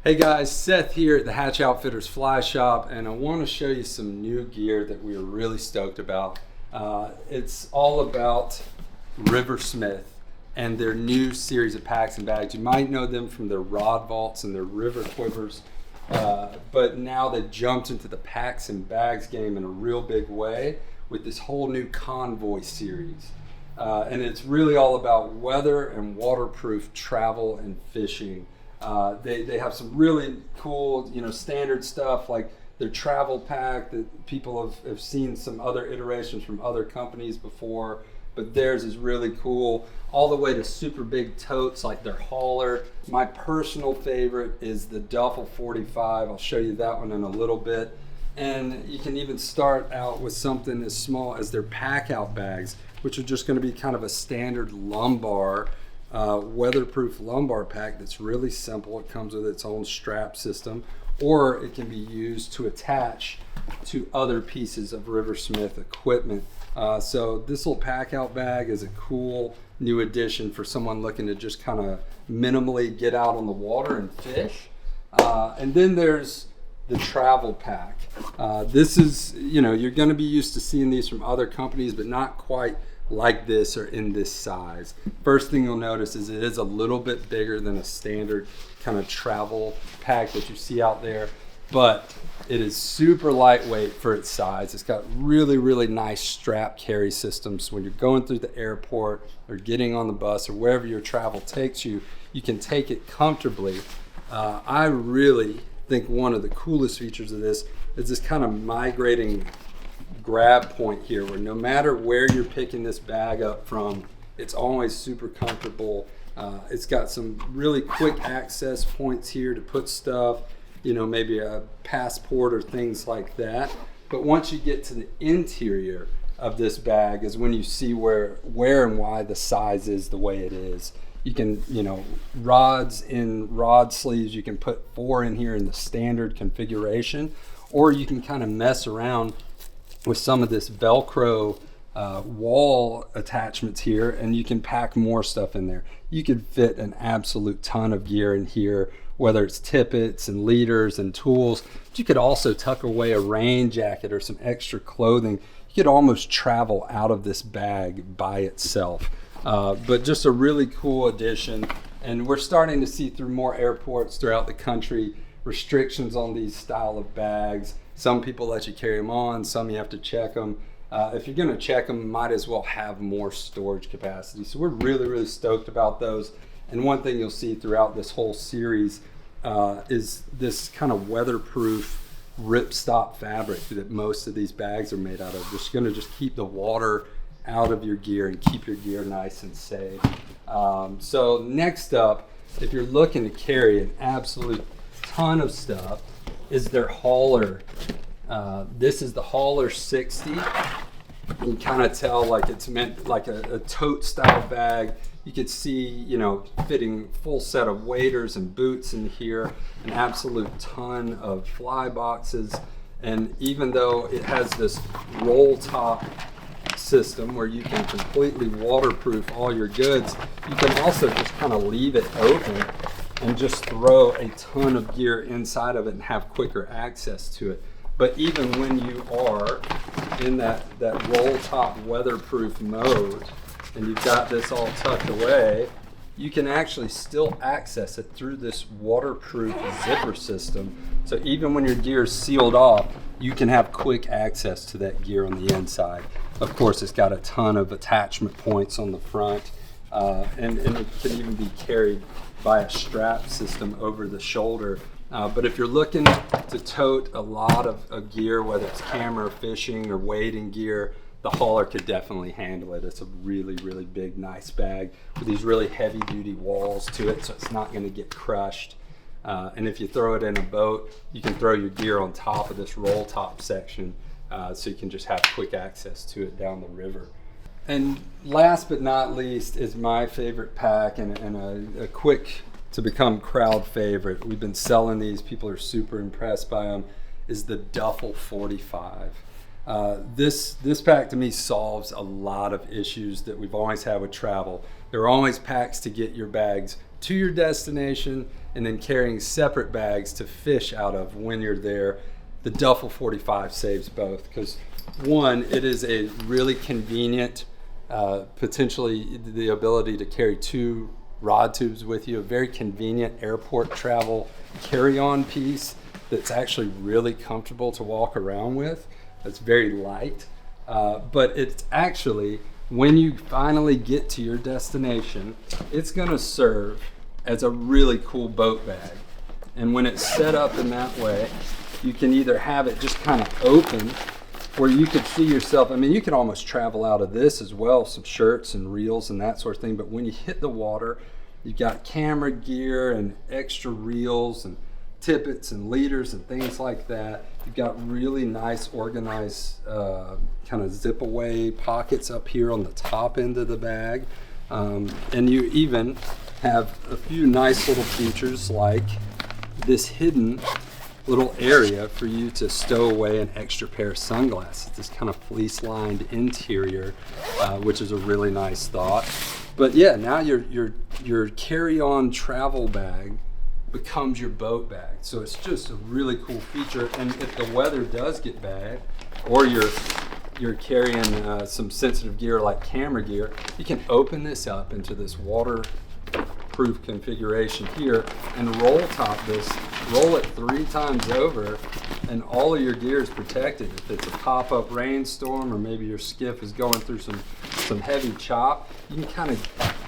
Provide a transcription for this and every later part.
Hey guys, Seth here at the Hatch Outfitters Fly Shop, and I want to show you some new gear that we are really stoked about. It's all about Riversmith and their new series of packs and bags. You might know them from their rod vaults and their river quivers, but now they've jumped into the packs and bags game in a real big way with this whole new Convoy series. And it's really all about weather and waterproof travel and fishing. They have some really cool, standard stuff like their travel pack that people have seen some other iterations from other companies before, but theirs is really cool, all the way to super big totes like their hauler. My personal favorite is the Duffel 45. I'll show you that one in a little bit. And you can even start out with something as small as their pack out bags, which are just going to be kind of a standard lumbar weatherproof lumbar pack that's really simple. It comes with its own strap system, or it can be used to attach to other pieces of Riversmith equipment. So this little pack out bag is a cool new addition for someone looking to just kind of minimally get out on the water and fish. And then there's the travel pack. This is, you're going to be used to seeing these from other companies, but not quite like this or in this size. First thing you'll notice is it is a little bit bigger than a standard kind of travel pack that you see out there, but it is super lightweight for its size. It's got really nice strap carry systems. When you're going through the airport or getting on the bus or wherever your travel takes you, you can take it comfortably. I really think one of the coolest features of this is this kind of migrating grab point here, where no matter where you're picking this bag up from, it's always super comfortable. It's got some really quick access points here to put stuff, maybe a passport or things like that. But once you get to the interior of this bag is when you see where and why the size is the way it is. You can, rods in rod sleeves, you can put 4 in here in the standard configuration, or you can kind of mess around with some of this Velcro wall attachments here, and you can pack more stuff in there. You could fit an absolute ton of gear in here, whether it's tippets and leaders and tools. But you could also tuck away a rain jacket or some extra clothing. You could almost travel out of this bag by itself. But just a really cool addition, and we're starting to see through more airports throughout the country restrictions on these style of bags. Some people let you carry them on, some you have to check them. If you're going to check them, might as well have more storage capacity. So we're really stoked about those. And one thing you'll see throughout this whole series is this kind of weatherproof ripstop fabric that most of these bags are made out of. It's going to just keep the water out of your gear and keep your gear nice and safe. So next up, if you're looking to carry an absolute ton of stuff, is their hauler. This is the hauler 60. You can kind of tell like it's meant like a tote style bag. You could see, fitting full set of waders and boots in here, an absolute ton of fly boxes. And even though it has this roll top system where you can completely waterproof all your goods, you can also just kind of leave it open and just throw a ton of gear inside of it and have quicker access to it. But even when you are in that roll top weatherproof mode and you've got this all tucked away, you can actually still access it through this waterproof zipper system. So even when your gear is sealed off, you can have quick access to that gear on the inside. Of course, it's got a ton of attachment points on the front, and it can even be carried by a strap system over the shoulder. But if you're looking to tote a lot of gear, whether it's camera, fishing, or wading gear, the hauler could definitely handle it. It's a really big, nice bag with these really heavy duty walls to it, so it's not going to get crushed. And if you throw it in a boat, you can throw your gear on top of this roll top section, so you can just have quick access to it down the river. And last but not least is my favorite pack, and a quick to become crowd favorite. We've been selling these, people are super impressed by them, is the Duffel 45. This pack to me solves a lot of issues that we've always had with travel. There are always packs to get your bags to your destination and then carrying separate bags to fish out of when you're there. The Duffel 45 saves both because, one, it is a really convenient, potentially the ability to carry 2 rod tubes with you, a very convenient airport travel carry-on piece that's actually really comfortable to walk around with. It's very light, but it's actually, when you finally get to your destination, it's gonna serve as a really cool boat bag. And when it's set up in that way, you can either have it just kind of open, where you could see yourself, I mean, you could almost travel out of this as well, some shirts and reels and that sort of thing, but when you hit the water, you've got camera gear and extra reels and tippets and leaders and things like that. You've got really nice organized kind of zip away pockets up here on the top end of the bag. And you even have a few nice little features like this hidden little area for you to stow away an extra pair of sunglasses, this kind of fleece lined interior, which is a really nice thought. But yeah, now your carry-on travel bag becomes your boat bag. So it's just a really cool feature. And if the weather does get bad, or you're carrying some sensitive gear like camera gear, you can open this up into this waterproof configuration here and roll it 3 times over, and all of your gear is protected. If it's a pop-up rainstorm, or maybe your skiff is going through some heavy chop, you can kind of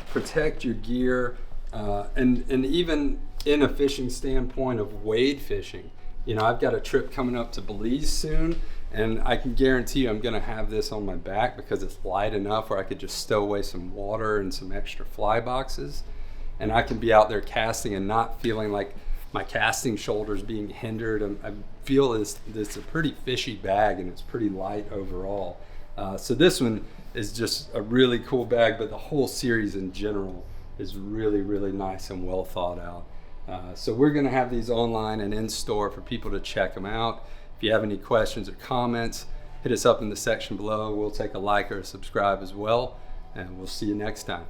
protect your gear, and even in a fishing standpoint of wade fishing. You know, I've got a trip coming up to Belize soon, and I can guarantee you I'm gonna have this on my back because it's light enough where I could just stow away some water and some extra fly boxes, and I can be out there casting and not feeling like my casting shoulders being hindered. I feel this a pretty fishy bag, and it's pretty light overall. So this one is just a really cool bag, but the whole series in general is really, really nice and well thought out. So we're gonna have these online and in store for people to check them out. If you have any questions or comments, hit us up in the section below. We'll take a like or a subscribe as well, and we'll see you next time.